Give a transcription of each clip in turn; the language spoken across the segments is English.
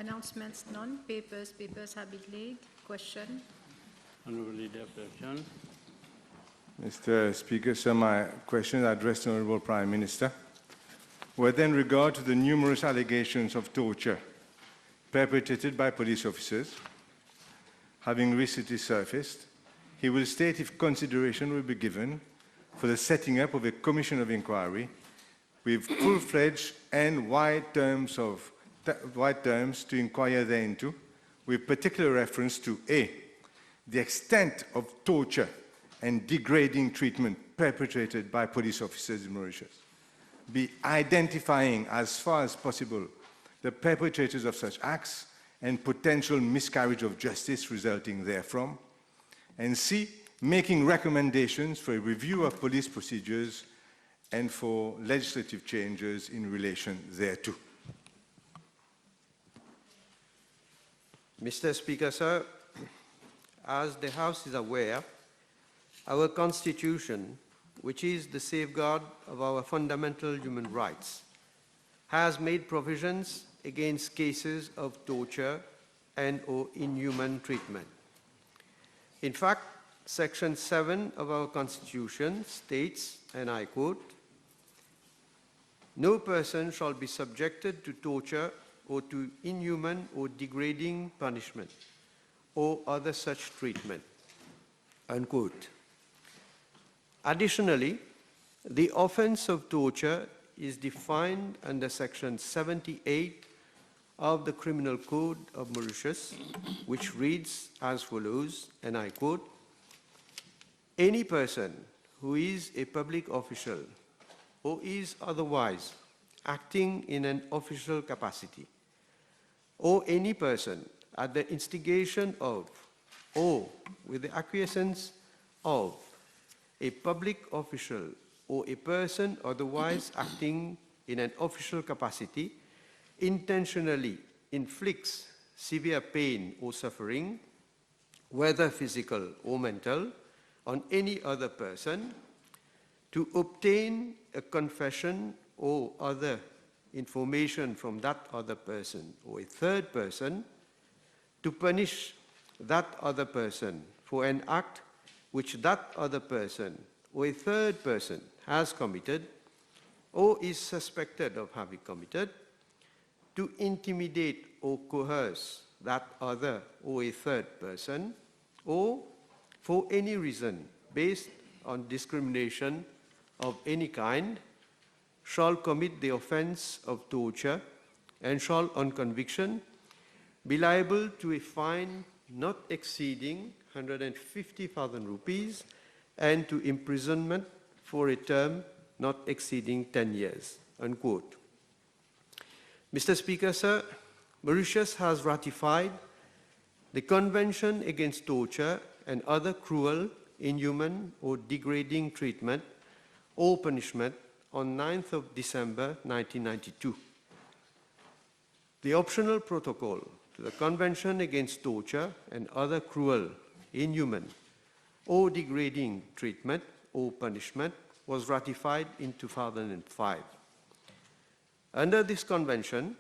Announcements none. Papers have been laid. Question. Honourable Leader, objection. Mr. Speaker, sir, my question is addressed to the Honourable Prime Minister. Whether in regard to the numerous allegations of torture perpetrated by police officers, having recently surfaced, he will state if consideration will be given for the setting up of a commission of inquiry with full-fledged and wide terms to inquire thereunto, with particular reference to A, the extent of torture and degrading treatment perpetrated by police officers in Mauritius, B, identifying as far as possible the perpetrators of such acts and potential miscarriage of justice resulting therefrom, and C, making recommendations for a review of police procedures and for legislative changes in relation thereto. Mr. Speaker, sir, as the House is aware, our Constitution, which is the safeguard of our fundamental human rights, has made provisions against cases of torture and/or inhuman treatment. In fact, Section 7 of our Constitution states, and I quote, "No person shall be subjected to torture or to inhuman or degrading punishment or other such treatment," unquote. Additionally, the offense of torture is defined under Section 78 of the Criminal Code of Mauritius, which reads as follows, and I quote, "Any person who is a public official or is otherwise acting in an official capacity, or any person at the instigation of or with the acquiescence of a public official or a person otherwise acting in an official capacity intentionally inflicts severe pain or suffering, whether physical or mental, on any other person, to obtain a confession or other information from that other person or a third person, to punish that other person for an act which that other person or a third person has committed or is suspected of having committed, to intimidate or coerce that other or a third person, or for any reason based on discrimination of any kind, shall commit the offense of torture and shall, on conviction, be liable to a fine not exceeding 150,000 rupees and to imprisonment for a term not exceeding 10 years, unquote. Mr. Speaker, sir, Mauritius has ratified the Convention Against Torture and Other Cruel, Inhuman or Degrading Treatment or Punishment on 9th of December 1992. The optional protocol to the Convention Against Torture and Other Cruel, Inhuman or Degrading Treatment or Punishment was ratified in 2005. Under this convention,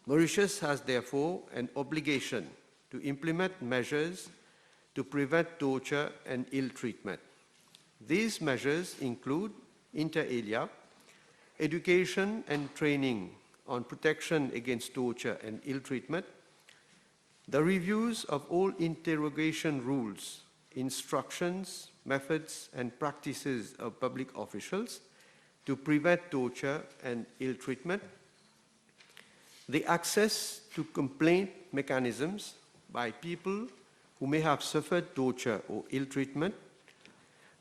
Mauritius has therefore an obligation to implement measures to prevent torture and ill treatment. These measures include, inter alia, education and training on protection against torture and ill treatment, the reviews of all interrogation rules, instructions, methods, and practices of public officials to prevent torture and ill treatment, the access to complaint mechanisms by people who may have suffered torture or ill treatment,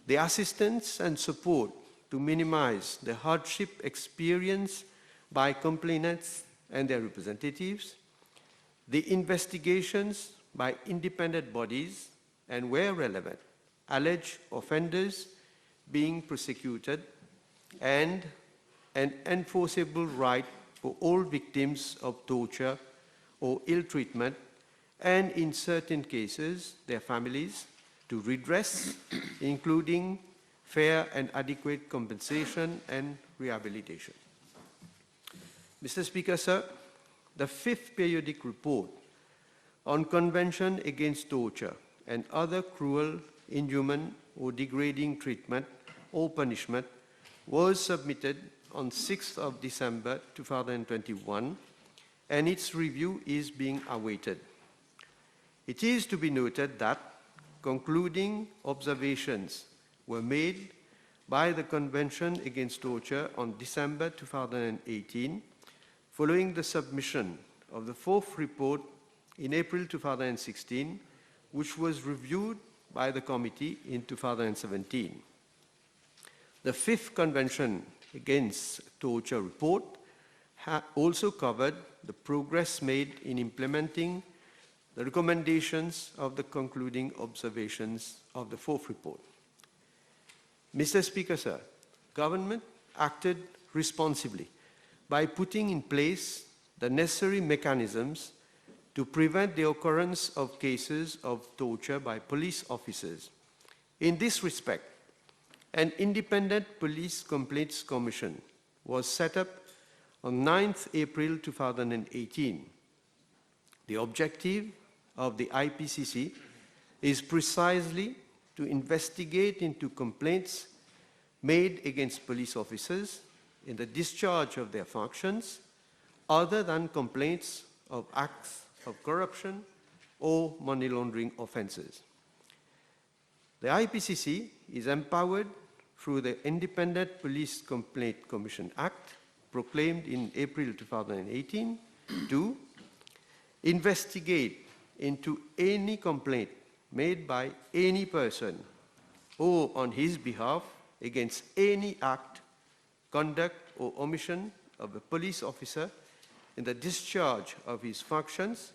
the assistance and support to minimize the hardship experienced by complainants and their representatives, the investigations by independent bodies and, where relevant, alleged offenders being prosecuted, and an enforceable right for all victims of torture or ill treatment, and in certain cases, their families, to redress, including fair and adequate compensation and rehabilitation. Mr. Speaker, sir, the 5th periodic report on Convention Against Torture and other cruel, inhuman, or degrading treatment or punishment was submitted on 6th of December 2021, and its review is being awaited. It is to be noted that concluding observations were made by the Convention Against Torture on December 2018, following the submission of the 4th report in April 2016, which was reviewed by the committee in 2017. The 5th Convention Against Torture report also covered the progress made in implementing the recommendations of the concluding observations of the 4th report. Mr. Speaker, sir, government acted responsibly by putting in place the necessary mechanisms to prevent the occurrence of cases of torture by police officers. In this respect, an independent police complaints commission was set up on 9th April 2018. The objective of the IPCC is precisely to investigate into complaints made against police officers in the discharge of their functions, other than complaints of acts of corruption or money laundering offenses. The IPCC is empowered through the Independent Police Complaint Commission Act, proclaimed in April 2018, to investigate into any complaint made by any person or on his behalf against any act, conduct, or omission of a police officer in the discharge of his functions,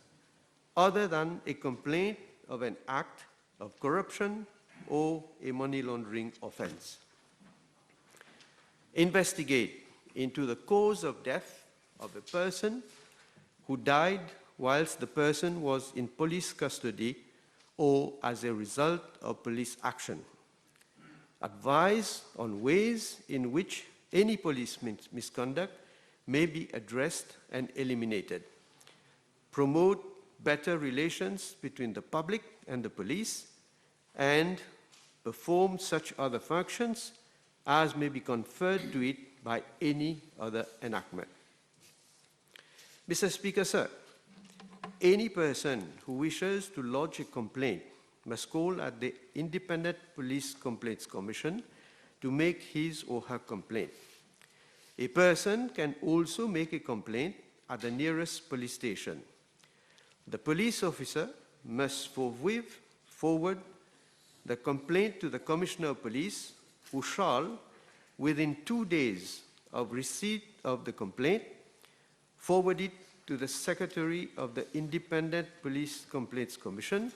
other than a complaint of an act of corruption or a money laundering offense. Investigate into the cause of death of a person who died whilst the person was in police custody or as a result of police action. Advise on ways in which any police misconduct may be addressed and eliminated. Promote better relations between the public and the police, and perform such other functions as may be conferred to it by any other enactment. Mr. Speaker, sir, any person who wishes to lodge a complaint must call at the Independent Police Complaints Commission to make his or her complaint. A person can also make a complaint at the nearest police station. The police officer must forthwith forward the complaint to the Commissioner of Police, who shall, within 2 days of receipt of the complaint, forward it to the Secretary of the Independent Police Complaints Commission,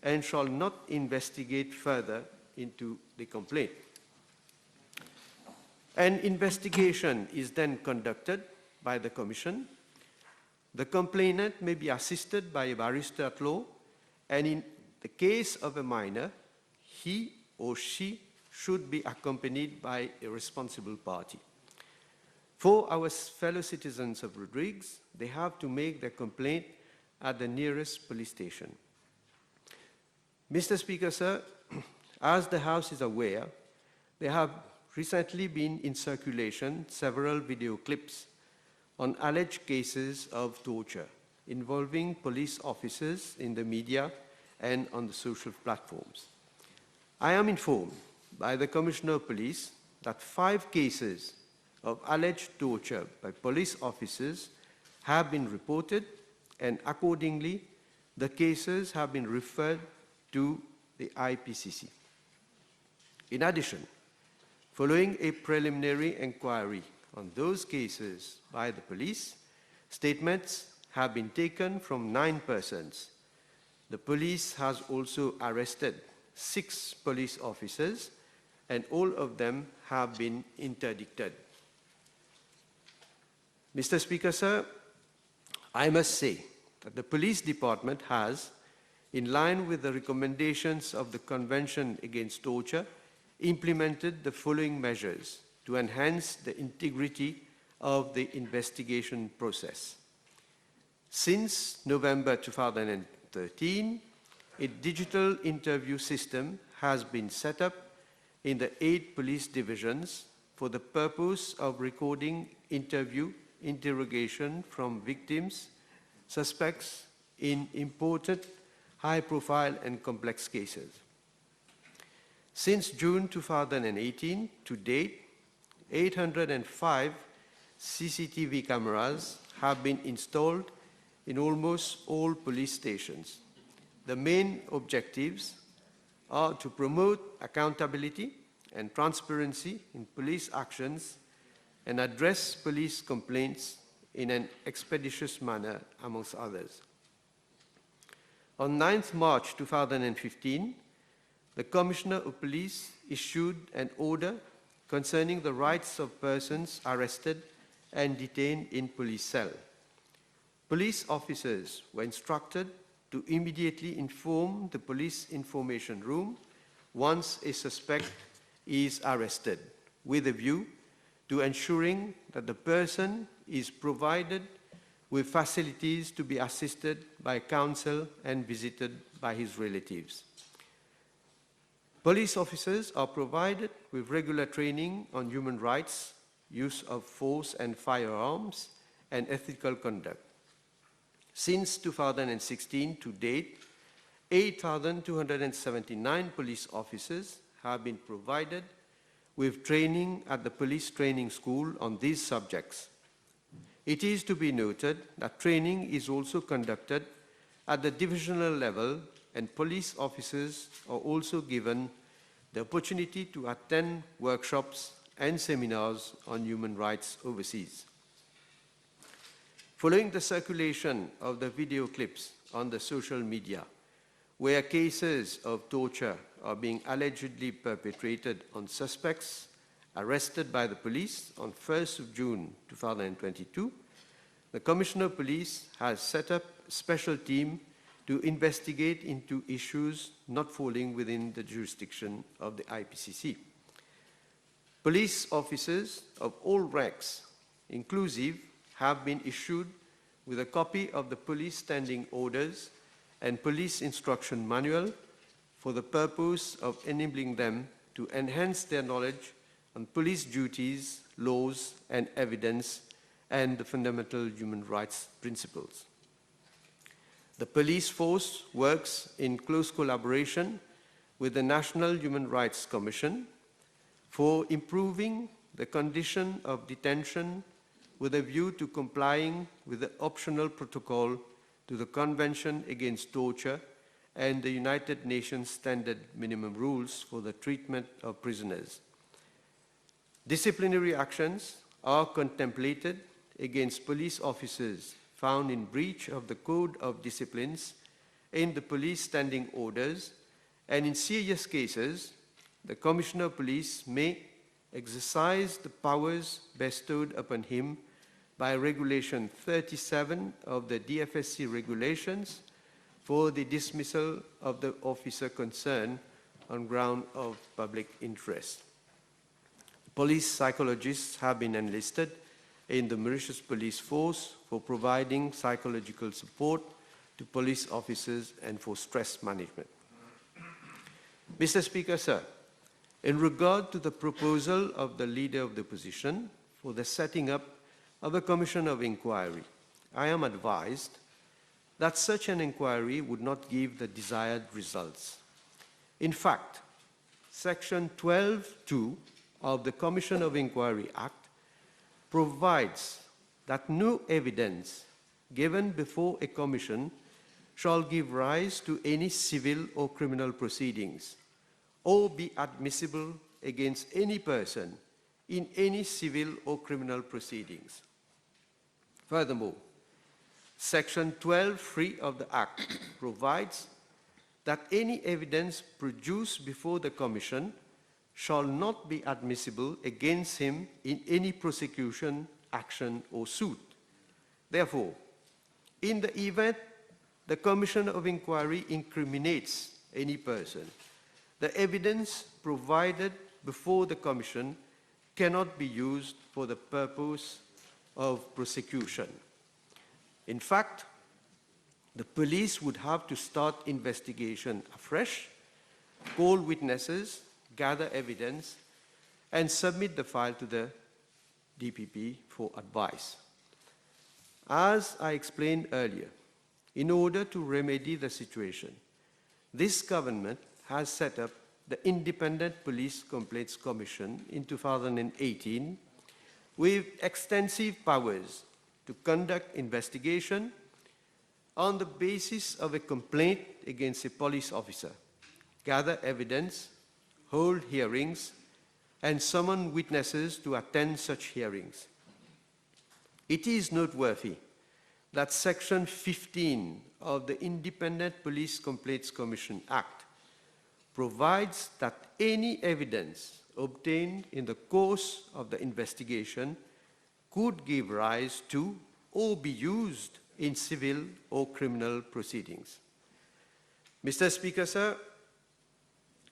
and shall not investigate further into the complaint. An investigation is then conducted by the Commission. The complainant may be assisted by a barrister at law, and in the case of a minor, he or she should be accompanied by a responsible party. For our fellow citizens of Rodrigues, they have to make their complaint at the nearest police station. Mr. Speaker, sir, as the House is aware, there have recently been in circulation several video clips on alleged cases of torture involving police officers in the media and on the social platforms. I am informed by the Commissioner of Police that 5 cases of alleged torture by police officers have been reported, and accordingly, the cases have been referred to the IPCC. In addition, following a preliminary inquiry on those cases by the police, statements have been taken from 9 persons. The police has also arrested 6 police officers, and all of them have been interdicted. Mr. Speaker, sir, I must say that the police department has, in line with the recommendations of the Convention Against Torture, implemented the following measures to enhance the integrity of the investigation process. Since November 2013, a digital interview system has been set up in the 8 police divisions for the purpose of recording interrogation from victims, suspects in important, high-profile and complex cases. Since June 2018 to date, 805 CCTV cameras have been installed in almost all police stations. The main objectives are to promote accountability and transparency in police actions and address police complaints in an expeditious manner, amongst others. On 9th March 2015, the Commissioner of Police issued an order concerning the rights of persons arrested and detained in police cell. Police officers were instructed to immediately inform the police information room once a suspect is arrested, with a view to ensuring that the person is provided with facilities to be assisted by counsel and visited by his relatives. Police officers are provided with regular training on human rights, use of force and firearms, and ethical conduct. Since 2016 to date, 8,279 police officers have been provided with training at the Police Training School on these subjects. It is to be noted that training is also conducted at the divisional level, and police officers are also given the opportunity to attend workshops and seminars on human rights overseas. Following the circulation of the video clips on the social media, where cases of torture are being allegedly perpetrated on suspects arrested by the police on 1st of June 2022, the Commissioner of Police has set up a special team to investigate into issues not falling within the jurisdiction of the IPCC. Police officers of all ranks, inclusive, have been issued with a copy of the police standing orders and police instruction manual for the purpose of enabling them to enhance their knowledge on police duties, laws, and evidence, and the fundamental human rights principles. The police force works in close collaboration with the National Human Rights Commission for improving the condition of detention with a view to complying with the optional protocol to the Convention Against Torture and the United Nations Standard Minimum Rules for the Treatment of Prisoners. Disciplinary actions are contemplated against police officers found in breach of the Code of Disciplines in the police standing orders, and in serious cases, the Commissioner of Police may exercise the powers bestowed upon him by Regulation 37 of the DFSC regulations for the dismissal of the officer concerned on ground of public interest. Police psychologists have been enlisted in the Mauritius Police Force for providing psychological support to police officers and for stress management. Mr. Speaker, sir, in regard to the proposal of the Leader of the Opposition for the setting up of a Commission of Inquiry, I am advised that such an inquiry would not give the desired results. In fact, Section 12(2) of the Commission of Inquiry Act provides that no evidence given before a commission shall give rise to any civil or criminal proceedings or be admissible against any person in any civil or criminal proceedings. Furthermore, Section 12(3) of the Act provides that any evidence produced before the Commission shall not be admissible against him in any prosecution, action, or suit. Therefore, in the event the Commission of Inquiry incriminates any person, the evidence provided before the Commission cannot be used for the purpose of prosecution. In fact, the police would have to start investigation afresh, call witnesses, gather evidence, and submit the file to the DPP for advice. As I explained earlier, in order to remedy the situation, this government has set up the Independent Police Complaints Commission in 2018 with extensive powers to conduct investigation on the basis of a complaint against a police officer, gather evidence, hold hearings, and summon witnesses to attend such hearings. It is noteworthy that Section 15 of the Independent Police Complaints Commission Act provides that any evidence obtained in the course of the investigation could give rise to or be used in civil or criminal proceedings. Mr. Speaker, sir,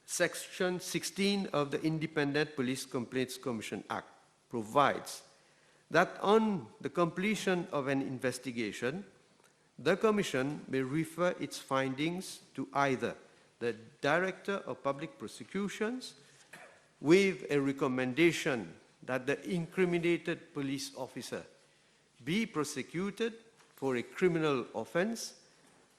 Section 16 of the Independent Police Complaints Commission Act provides that on the completion of an investigation, the Commission may refer its findings to either the Director of Public Prosecutions with a recommendation that the incriminated police officer be prosecuted for a criminal offense,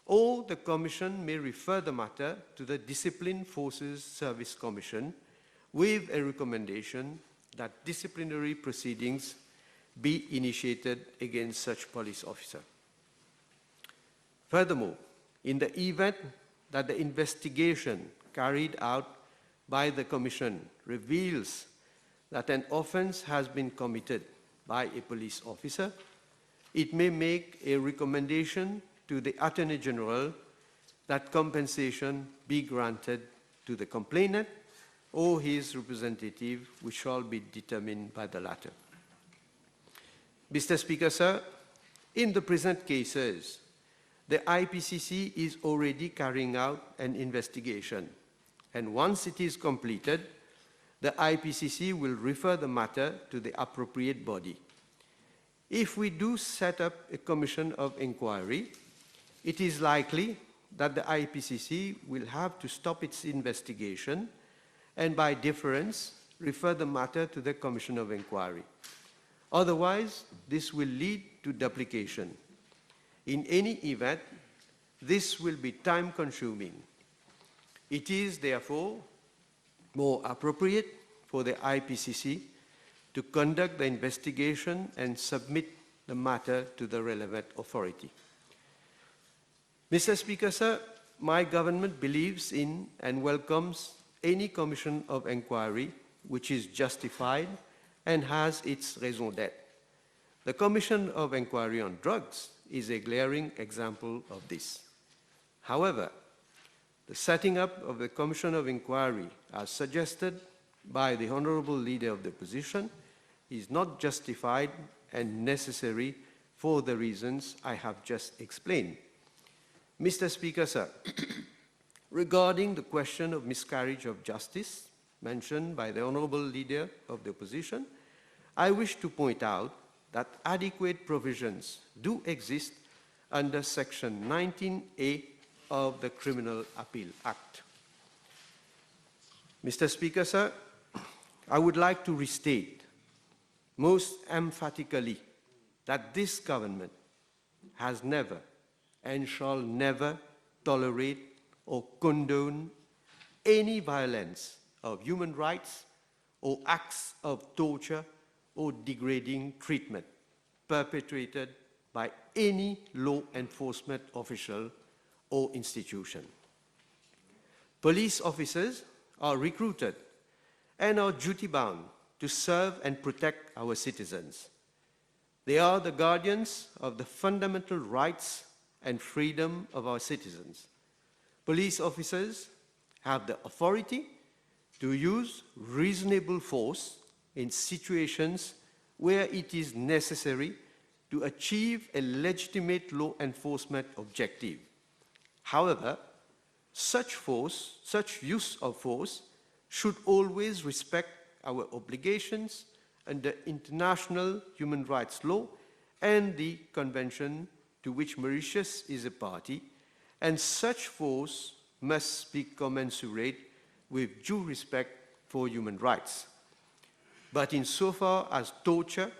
or the Commission may refer the matter to the Disciplined Forces Service Commission with a recommendation that disciplinary proceedings be initiated against such police officer. Furthermore, in the event that the investigation carried out by the Commission reveals that an offense has been committed by a police officer, it may make a recommendation to the Attorney General that compensation be granted to the complainant or his representative, which shall be determined by the latter. Mr. Speaker, sir, in the present cases, the IPCC is already carrying out an investigation, and once it is completed, the IPCC will refer the matter to the appropriate body. If we do set up a commission of inquiry, it is likely that the IPCC will have to stop its investigation and by deference refer the matter to the commission of inquiry. Otherwise, this will lead to duplication. In any event, this will be time-consuming. It is therefore more appropriate for the IPCC to conduct the investigation and submit the matter to the relevant authority. Mr. Speaker, sir, my government believes in and welcomes any commission of inquiry which is justified and has its raison d'être. The Commission of Inquiry on Drugs is a glaring example of this. However, the setting up of the Commission of Inquiry, as suggested by the Honourable Leader of the Opposition, is not justified and necessary for the reasons I have just explained. Mr. Speaker, sir, regarding the question of miscarriage of justice mentioned by the Honourable Leader of the Opposition, I wish to point out that adequate provisions do exist under Section 19A of the Criminal Appeal Act. Mr. Speaker, sir, I would like to restate most emphatically that this government has never and shall never tolerate or condone any violence of human rights or acts of torture or degrading treatment perpetrated by any law enforcement official or institution. Police officers are recruited and are duty-bound to serve and protect our citizens. They are the guardians of the fundamental rights and freedom of our citizens. Police officers have the authority to use reasonable force in situations where it is necessary to achieve a legitimate law enforcement objective. However, such use of force should always respect our obligations under international human rights law and the Convention to which Mauritius is a party, and such force must be commensurate with due respect for human rights. But insofar as torture,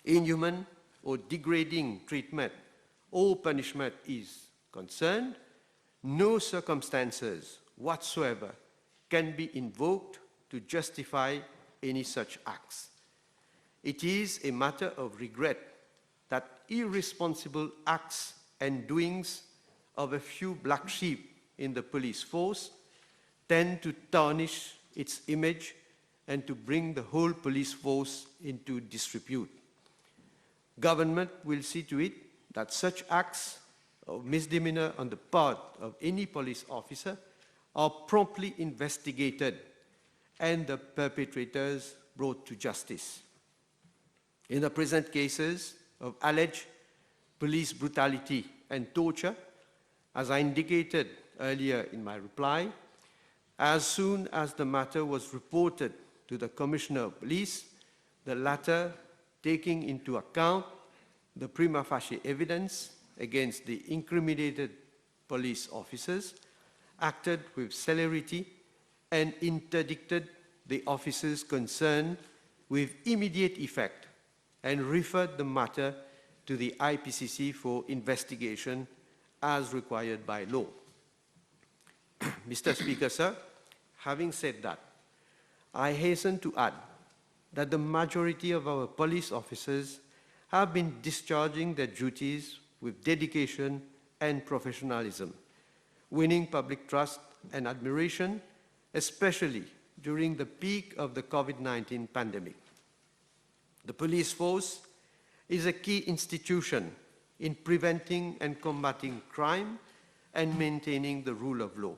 inhuman or degrading treatment or punishment is concerned, no circumstances whatsoever can be invoked to justify any such acts. It is a matter of regret that irresponsible acts and doings of a few black sheep in the police force tend to tarnish its image and to bring the whole police force into disrepute. Government will see to it that such acts of misdemeanor on the part of any police officer are promptly investigated and the perpetrators brought to justice. In the present cases of alleged police brutality and torture, as I indicated earlier in my reply, as soon as the matter was reported to the Commissioner of Police, the latter, taking into account the prima facie evidence against the incriminated police officers, acted with celerity and interdicted the officers concerned with immediate effect and referred the matter to the IPCC for investigation as required by law. Mr. Speaker, sir, having said that, I hasten to add that the majority of our police officers have been discharging their duties with dedication and professionalism, winning public trust and admiration, especially during the peak of the COVID-19 pandemic. The police force is a key institution in preventing and combating crime and maintaining the rule of law.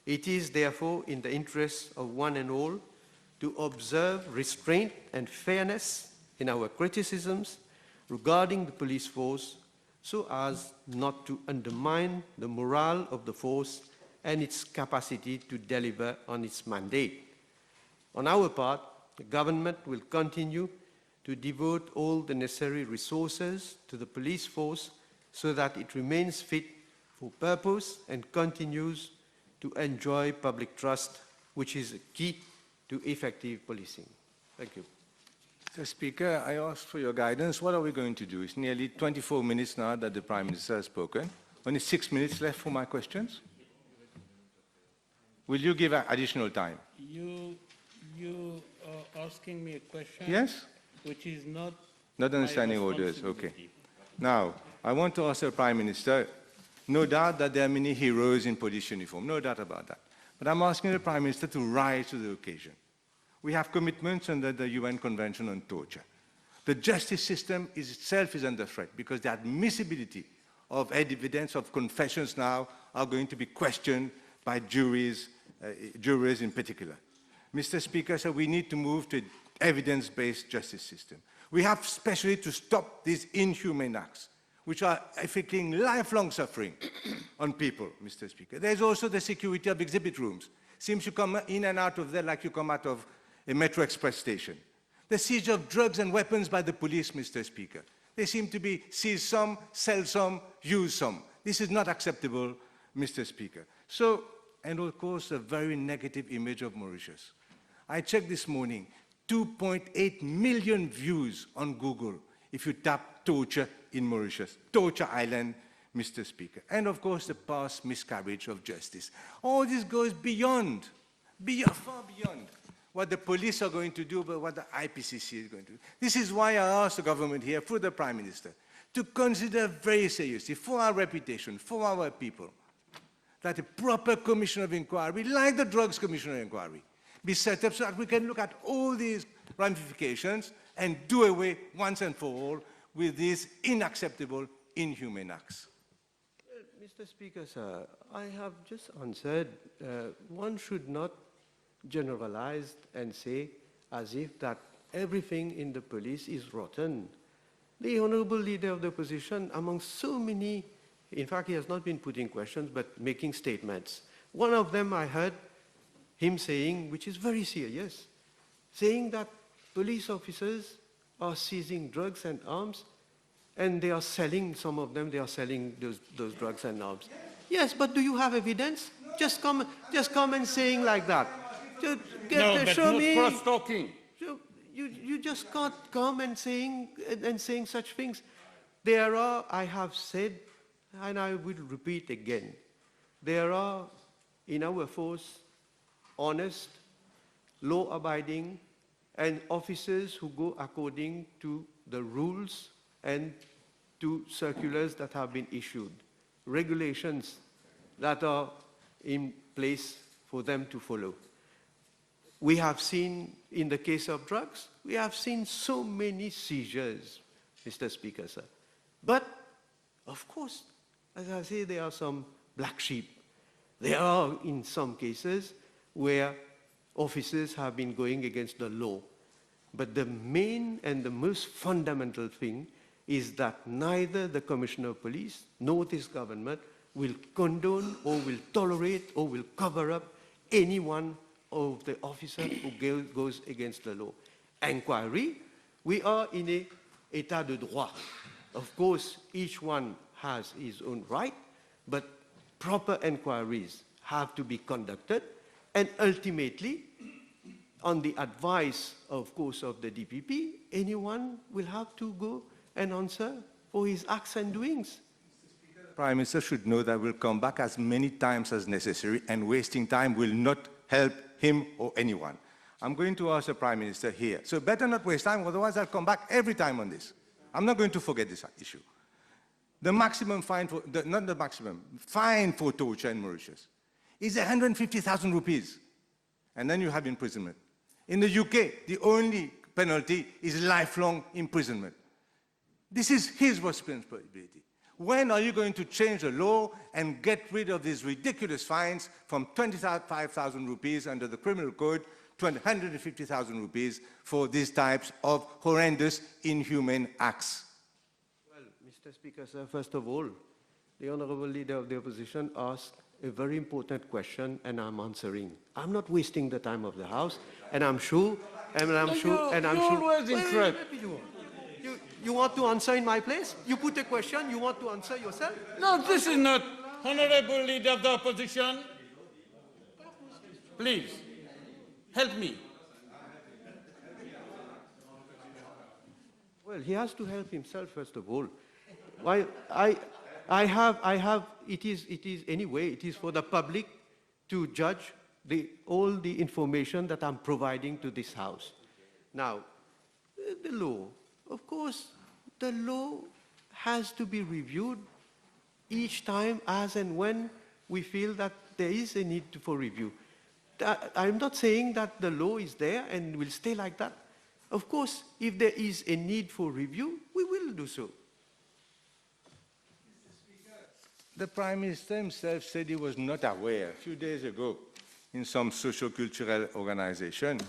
It is therefore in the interest of one and all to observe restraint and fairness in our criticisms regarding the police force so as not to undermine the morale of the force and its capacity to deliver on its mandate. On our part, the government will continue to devote all the necessary resources to the police force so that it remains fit for purpose and continues to enjoy public trust, which is a key to effective policing. Thank you. Mr. Speaker, I asked for your guidance. What are we going to do? It's nearly 24 minutes now that the Prime Minister has spoken. Only 6 minutes left for my questions. Will you give additional time? You are asking me a question. Yes? Which is not understanding my orders, okay. responsibility. Now, I want to ask the Prime Minister, no doubt that there are many heroes in police uniform, no doubt about that. But I'm asking the Prime Minister to rise to the occasion. We have commitments under the UN Convention on Torture. The justice system itself is under threat because the admissibility of evidence of confessions now are going to be questioned by jurors in particular. Mr. Speaker, so we need to move to an evidence-based justice system. We have especially to stop these inhumane acts, which are affecting lifelong suffering on people, Mr. Speaker. There's also the security of exhibit rooms. Seems you come in and out of there like you come out of a Metro Express station. The siege of drugs and weapons by the police, Mr. Speaker. They seem to be seize some, sell some, use some. This is not acceptable, Mr. Speaker. So, and of course, a very negative image of Mauritius. I checked this morning, 2.8 million views on Google if you tap torture in Mauritius, Torture Island, Mr. Speaker. And of course, the past miscarriage of justice. All this goes beyond, far beyond what the police are going to do, but what the IPCC is going to do. This is why I asked the government here, through the Prime Minister, to consider very seriously, for our reputation, for our people, that a proper commission of inquiry, like the Drugs Commission of Inquiry, be set up so that we can look at all these ramifications and do away once and for all with these unacceptable, inhumane acts. Mr. Speaker, sir, I have just answered. One should not generalize and say as if that everything in the police is rotten. The Honorable Leader of the Opposition, among so many, in fact, he has not been putting questions, but making statements. One of them I heard him saying, which is very serious, saying that police officers are seizing drugs and arms and they are selling, some of them, they are selling those drugs and arms. Yes, but do you have evidence? Just come and saying like that. Show me. Cross-talking. You just can't come and saying such things. There are, I have said, and I will repeat again, there are in our force honest, law-abiding, and officers who go according to the rules and to circulars that have been issued, regulations that are in place for them to follow. We have seen, in the case of drugs, we have seen so many seizures, Mr. Speaker, sir. But, of course, as I say, there are some black sheep. There are, in some cases, where officers have been going against the law. But the main and the most fundamental thing is that neither the Commissioner of Police nor this government will condone or will tolerate or will cover up any one of the officer who goes against the law. Inquiry, we are in an état de droit. Of course, each one has his own right, but proper inquiries have to be conducted, and ultimately, on the advice, of course, of the DPP, anyone will have to go and answer for his acts and doings. Prime Minister should know that we'll come back as many times as necessary, and wasting time will not help him or anyone. I'm going to ask the Prime Minister here. So better not waste time, otherwise I'll come back every time on this. I'm not going to forget this issue. The maximum fine for, not the maximum, fine for torture in Mauritius is 150,000 rupees. And then you have imprisonment. In the UK, the only penalty is lifelong imprisonment. This is his responsibility. When are you going to change the law and get rid of these ridiculous fines from 25,000 rupees under the criminal code to 150,000 rupees for these types of horrendous, inhumane acts? Well, Mr. Speaker, sir, first of all, the Honourable Leader of the Opposition asked a very important question, and I'm answering. I'm not wasting the time of the House, and I'm sure, always interrupt. You want to answer in my place? You put a question, you want to answer yourself? No, this is not Honorable Leader of the Opposition. Please, help me. Well, he has to help himself, first of all. Why, it is anyway, it is for the public to judge all the information that I'm providing to this House. Now, the law, of course, the law has to be reviewed each time as and when we feel that there is a need for review. I'm not saying that the law is there and will stay like that. Of course, if there is a need for review, we will do so. The Prime Minister himself said he was not aware a few days ago in some socio-cultural organization.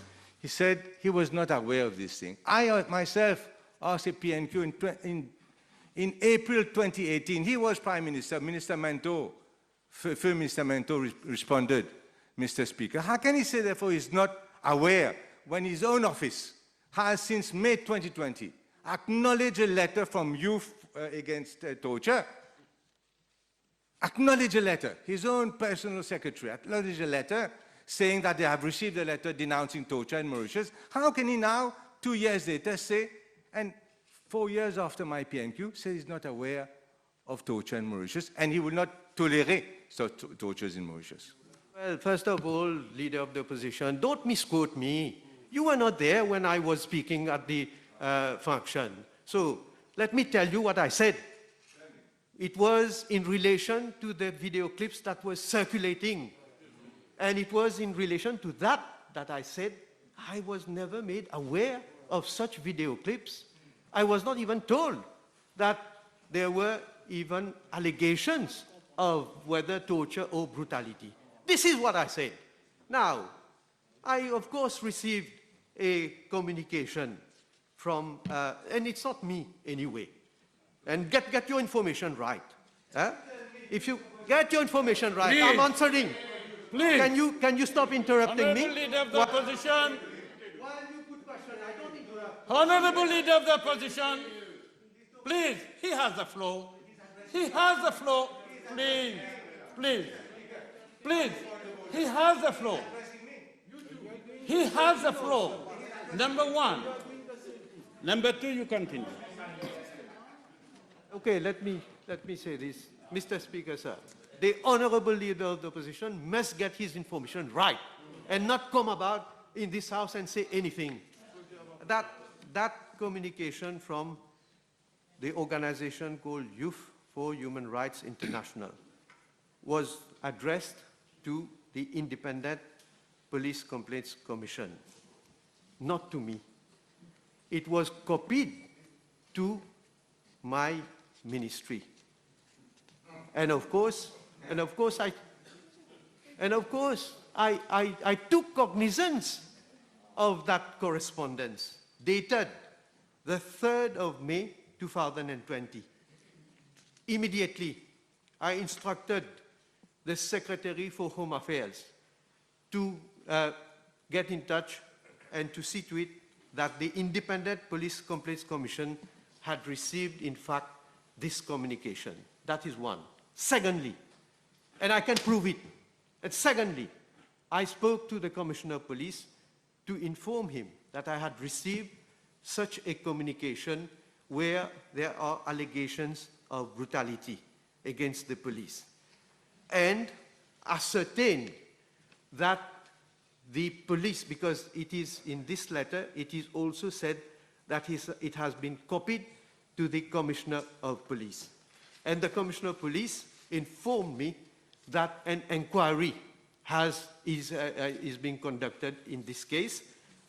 He said he was not aware of this thing. I myself asked a PNQ in April 2018. He was Prime Minister. Minister Manto, Minister Manto responded, Mr. Speaker. How can he say, therefore, he's not aware when his own office has, since May 2020, acknowledged a letter from Youth Against Torture? Acknowledge a letter. His own personal secretary acknowledged a letter saying that they have received a letter denouncing torture in Mauritius. How can he now, 2 years later, say, and 4 years after my PNQ, say he's not aware of torture in Mauritius and he will not tolerate such tortures in Mauritius? Well, first of all, Leader of the Opposition, don't misquote me. You were not there when I was speaking at the function. So let me tell you what I said. It was in relation to the video clips that were circulating. And it was in relation to that I said I was never made aware of such video clips. I was not even told that there were even allegations of whether torture or brutality. This is what I said. Now, I, of course, received a communication from, and it's not me anyway. And get your information right. If you get your information right, Please. I'm answering. Please. Can you stop interrupting me? Honorable Leader of the Opposition. While you put question, I don't interrupt. Honorable Leader of the Opposition. Please, he has the floor. He has the floor. Please, please, please. He has the floor. He has the floor. Number one. Number two, you continue. Okay, let me say this. Mr. Speaker, sir, the honorable leader of the opposition must get his information right and not come about in this house and say anything. That communication from the organization called Youth for Human Rights International was addressed to the Independent Police Complaints Commission, not to me. It was copied to my ministry. And of course, I took cognizance of that correspondence dated the 3rd of May 2020. Immediately, I instructed the Secretary for Home Affairs to get in touch and to see to it that the Independent Police Complaints Commission had received, in fact, this communication. That is one. Secondly, and I can prove it, and secondly, I spoke to the Commissioner of Police to inform him that I had received such a communication where there are allegations of brutality against the police, and ascertained that the police, because it is in this letter, it is also said that it has been copied to the Commissioner of Police. And the Commissioner of Police informed me that an inquiry is being conducted in this case.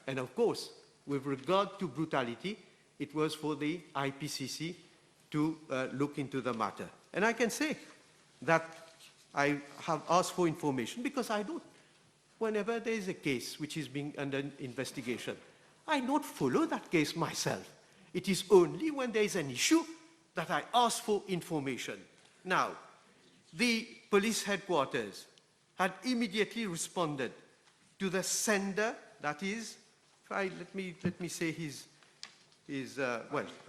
And of course, with regard to brutality, it was for the IPCC to look into the matter. And I can say that I have asked for information because I don't. Whenever there is a case which is being under investigation, I don't follow that case myself. It is only when there is an issue that I ask for information. Now, the police headquarters had immediately responded to the sender, that is, let me say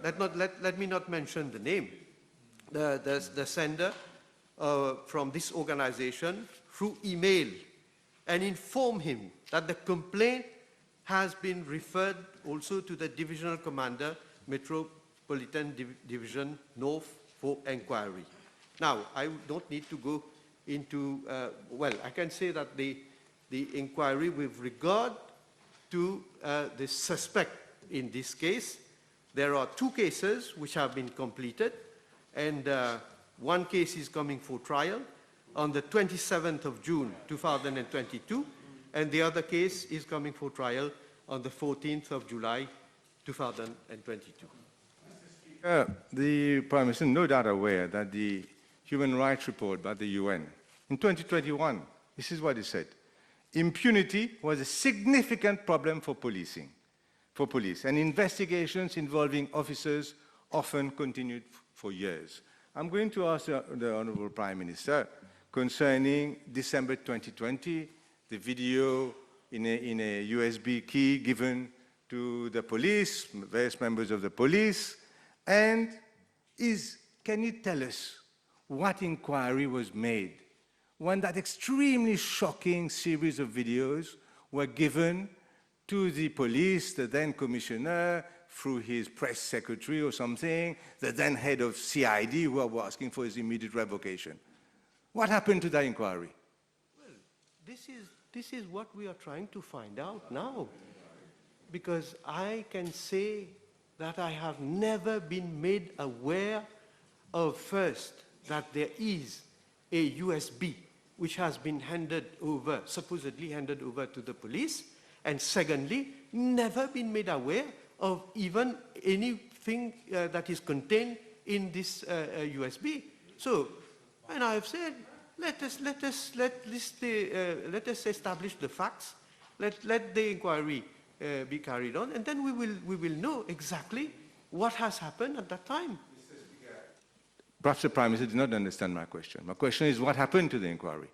let me not mention the name, the sender from this organization through email, and inform him that the complaint has been referred also to the Divisional Commander, Metropolitan Division North for inquiry. Now, I don't need to go into, I can say that the inquiry with regard to the suspect in this case, there are 2 cases which have been completed, and one case is coming for trial on the 27th of June 2022, and the other case is coming for trial on the 14th of July 2022. The Prime Minister no doubt aware that the Human Rights Report by the UN in 2021, this is what it said: impunity was a significant problem for police, and investigations involving officers often continued for years. I'm going to ask the Honourable Prime Minister concerning December 2020, the video in a USB key given to the police, various members of the police, and can you tell us what inquiry was made when that extremely shocking series of videos were given to the police, the then commissioner, through his press secretary or something, the then head of CID, who were asking for his immediate revocation? What happened to that inquiry? Well, this is what we are trying to find out now. Because I can say that I have never been made aware of, first, that there is a USB which has been supposedly handed over to the police, and secondly, never been made aware of even anything that is contained in this USB. So, and I have said, let us establish the facts, let the inquiry be carried on, and then we will know exactly what has happened at that time. Perhaps the Prime Minister did not understand my question. My question is what happened to the inquiry?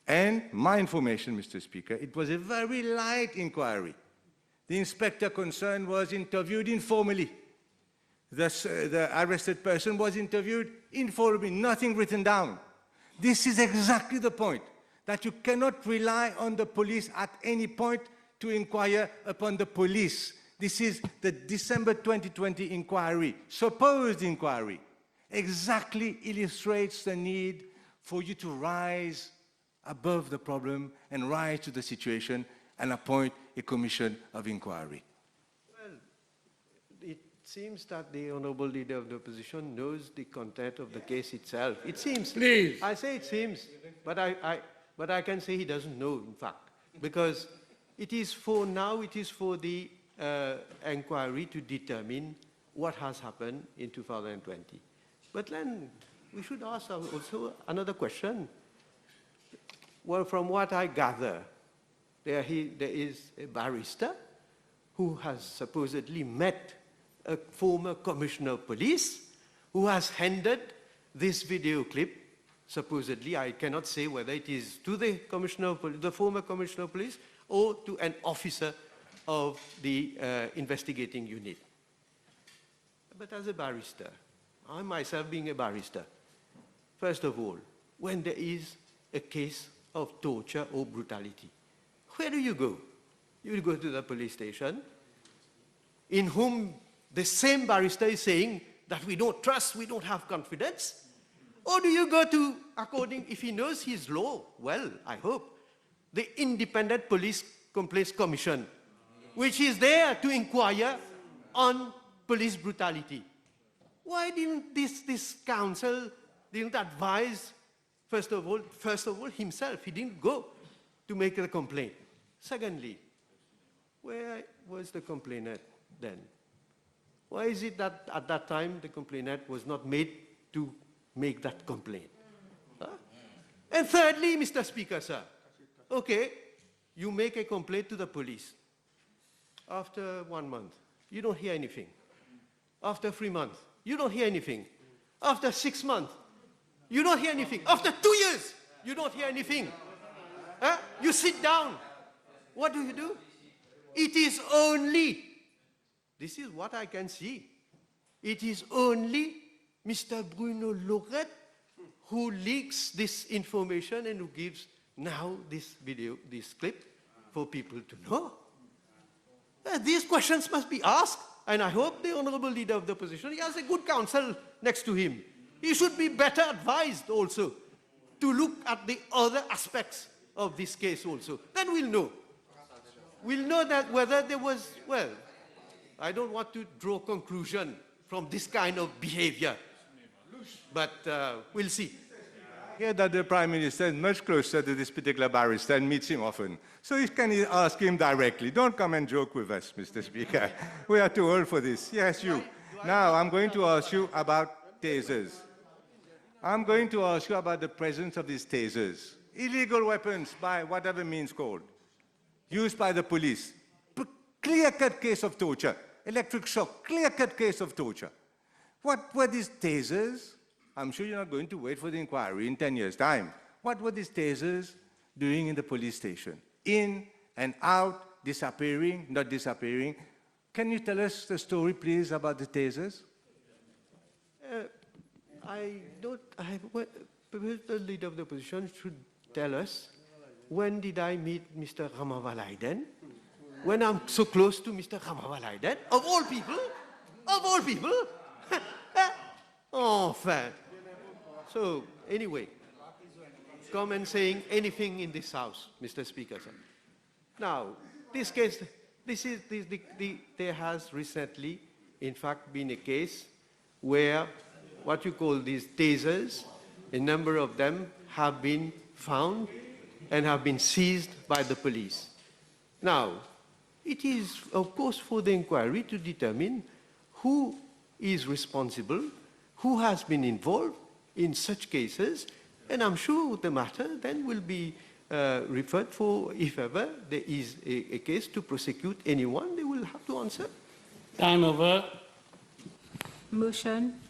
And my information, Mr. Speaker, it was a very light inquiry. The inspector concerned was interviewed informally. the arrested person was interviewed informally, nothing written down. This is exactly the point, that you cannot rely on the police at any point to inquire upon the police. This is the December 2020 inquiry, supposed inquiry, exactly illustrates the need for you to rise above the problem and rise to the situation and appoint a commission of inquiry. Well, it seems that the Honorable Leader of the Opposition knows the content of the case itself. It seems. Please. I say it seems, but I can say he doesn't know, in fact, because it is for the inquiry to determine what has happened in 2020. But then we should ask also another question. Well, from what I gather, there is a barrister who has supposedly met a former commissioner of police who has handed this video clip, supposedly, I cannot say whether it is to the former commissioner of police or to an officer of the investigating unit. But as a barrister, I myself being a barrister, first of all, when there is a case of torture or brutality, where do you go? You go to the police station, in whom the same barrister is saying that we don't trust, we don't have confidence? Or do you go to, if he knows his law, well, I hope, the Independent Police Complaints Commission, which is there to inquire on police brutality? Why didn't this council didn't advise, first of all, himself? He didn't go to make a complaint. Secondly, where was the complainant then? Why is it that at that time the complainant was not made to make that complaint? Huh? And thirdly, Mr. Speaker, sir, okay, you make a complaint to the police. After 1 month, you don't hear anything. After 3 months, you don't hear anything. After 6 months, you don't hear anything. After 2 years, you don't hear anything. Huh? You sit down. What do? It is only, this is what I can see, it is only Mr. Bruno Lorette who leaks this information and who gives now this video, this clip, for people to know. These questions must be asked, and I hope the Honorable Leader of the Opposition, he has a good counsel next to him. He should be better advised also to look at the other aspects of this case also. Then we'll know. We'll know that whether there was, well, I don't want to draw conclusion from this kind of behavior, but we'll see. Here that the Prime Minister is much closer to this particular barrister and meets him often. So you can ask him directly. Don't come and joke with us, Mr. Speaker. We are too old for this. Yes, you. Now, I'm going to ask you about tasers. I'm going to ask you about the presence of these tasers. Illegal weapons by whatever means called, used by the police. Clear-cut case of torture. Electric shock, clear-cut case of torture. What were these tasers? I'm sure you're not going to wait for the inquiry in 10 years' time. What were these tasers doing in the police station? In and out, disappearing, not disappearing. Can you tell us the story, please, about the tasers? The Leader of the Opposition should tell us, when did I meet Mr. Ramavalaiden? When I'm so close to Mr. Ramavalaiden? Of all people? Of all people? Enfin. So, anyway, come and saying anything in this house, Mr. Speaker, sir. Now, this case, there has recently, in fact, been a case where what you call these tasers, a number of them have been found and have been seized by the police. Now, it is, of course, for the inquiry to determine who is responsible, who has been involved in such cases, and I'm sure the matter then will be referred for, if ever there is a case to prosecute anyone, they will have to answer. Time over. Motion.